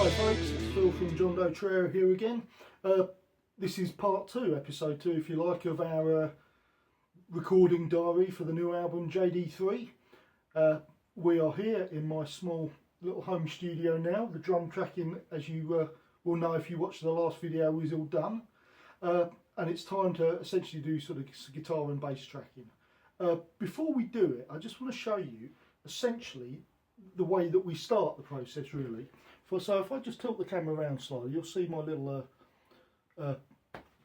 Hi folks, it's Phil from JDIII here again. This is part 2, episode 2 if you like, of our recording diary for the new album JDIII. We are here in my small little home studio now. The drum tracking, as you will know if you watched the last video, is all done. And it's time to essentially do sort of guitar and bass tracking. Before we do it, I just want to show you essentially the way that we start the process really. So if I just tilt the camera around slightly, you'll see my little DAW,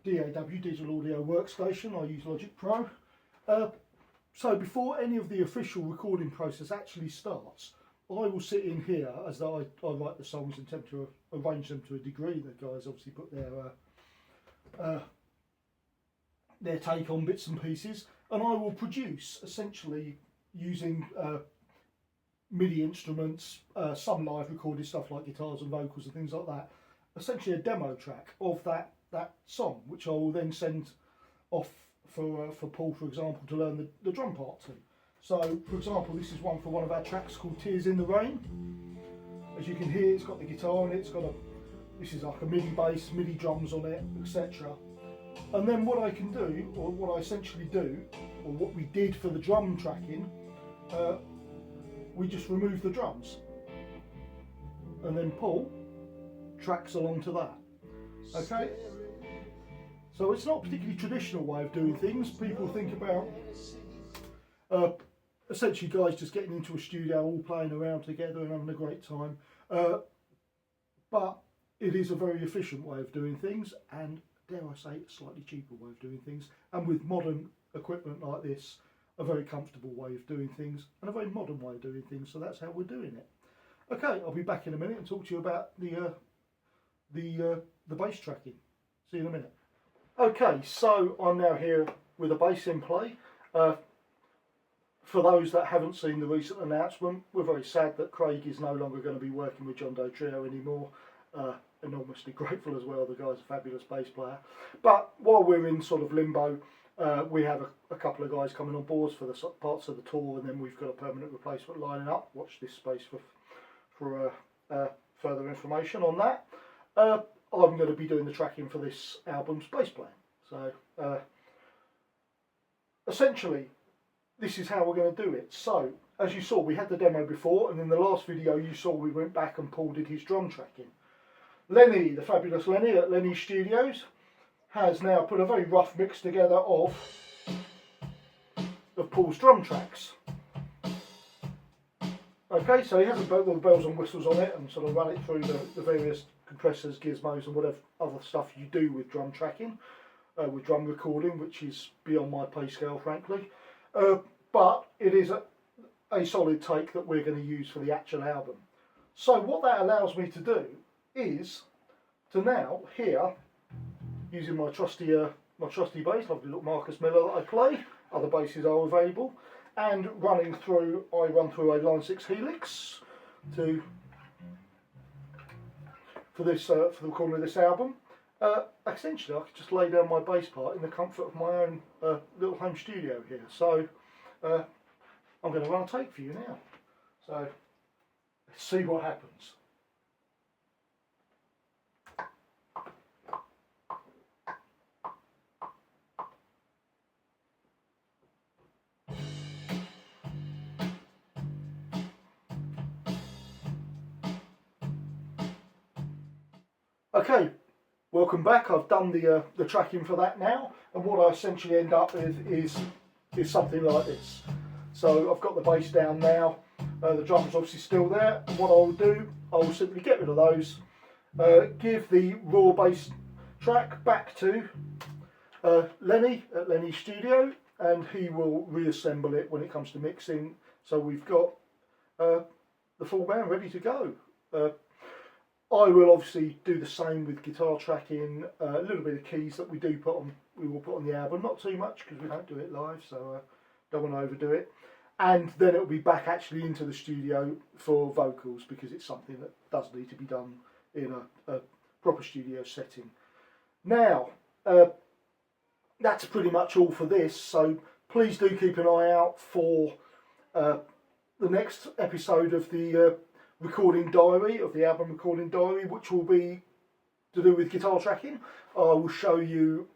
digital audio workstation. I use Logic Pro. So before any of the official recording process actually starts, I will sit in here as though I write the songs and attempt to arrange them to a degree. The guys obviously put their take on bits and pieces, and I will produce essentially using MIDI instruments, some live recorded stuff like guitars and vocals and things like that, essentially a demo track of that song, which I will then send off for Paul, for example, to learn the drum part to. So, for example, this is one for one of our tracks called Tears in the Rain. As you can hear, it's got the guitar on it, this is like a MIDI bass, MIDI drums on it, etc. And then what I can do, or what I essentially do, or what we did for the drum tracking, we just remove the drums, and then Paul tracks along to that. Okay, so it's not a particularly traditional way of doing things. People think about essentially guys just getting into a studio, all playing around together and having a great time, but it is a very efficient way of doing things, and dare I say, a slightly cheaper way of doing things, and with modern equipment like this, a very comfortable way of doing things and a very modern way of doing things. So that's how we're doing it. Okay, I'll be back in a minute and talk to you about the bass tracking. See you in a minute. Okay, so I'm now here with a bass in play. For those that haven't seen the recent announcement, we're very sad that Craig is no longer going to be working with JDIII anymore. Enormously grateful as well. The guy's a fabulous bass player. But while we're in sort of limbo, we have a couple of guys coming on board for the parts of the tour, and then we've got a permanent replacement lining up. Watch this space for further information on that. I'm going to be doing the tracking for this album's bass playing. So essentially, this is how we're going to do it. So as you saw, we had the demo before, and in the last video you saw we went back and Paul did his drum tracking. Lenny, the fabulous Lenny at Lenny Studios, has now put a very rough mix together of Paul's drum tracks. Okay, so he hasn't put all the bells and whistles on it and sort of run it through the various compressors, gizmos and whatever other stuff you do with drum tracking, with drum recording, which is beyond my pay scale frankly. But it is a solid take that we're going to use for the actual album. So what that allows me to do is to now here, using my trusty bass, lovely little Marcus Miller that I play, other basses are available, and I run through a Line 6 Helix for the recording of this album. Essentially I could just lay down my bass part in the comfort of my own little home studio here. So I'm going to run a take for you now. So let's see what happens. Okay, welcome back. I've done the tracking for that now, and what I essentially end up with is something like this. So I've got the bass down now, the drums obviously still there, and what I'll do, I'll simply get rid of those, give the raw bass track back to Lenny at Lenny Studio, and he will reassemble it when it comes to mixing, so we've got the full band ready to go. I will obviously do the same with guitar tracking, a little bit of keys that we will put on the album, not too much because we don't do it live, so don't want to overdo it. And then it'll be back actually into the studio for vocals, because it's something that does need to be done in a proper studio setting. Now, that's pretty much all for this, so please do keep an eye out for the next episode of the recording diary, of the album recording diary, which will be to do with guitar tracking. I will show you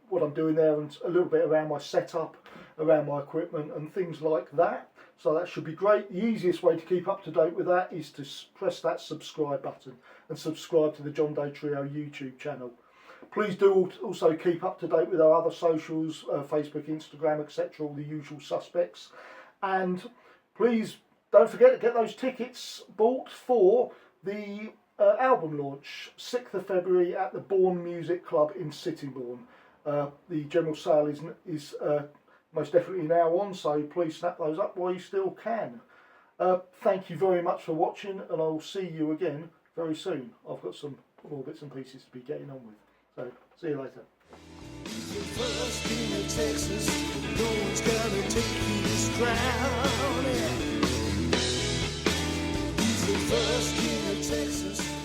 what I'm doing there and a little bit around my setup, around my equipment and things like that. So that should be great. The easiest way to keep up to date with that is to press that subscribe button and subscribe to the John Day Trio YouTube channel. Please do also keep up to date with our other socials, Facebook, Instagram, etc., all the usual suspects. And please don't forget to get those tickets bought for the album launch, 6th of February at the Bourne Music Club in Sittingbourne. The general sale is most definitely now on, so please snap those up while you still can. Thank you very much for watching, and I'll see you again very soon. I've got some more bits and pieces to be getting on with. So, see you later. First king of Texas, no one's gonna take his crown. He's the first king of Texas.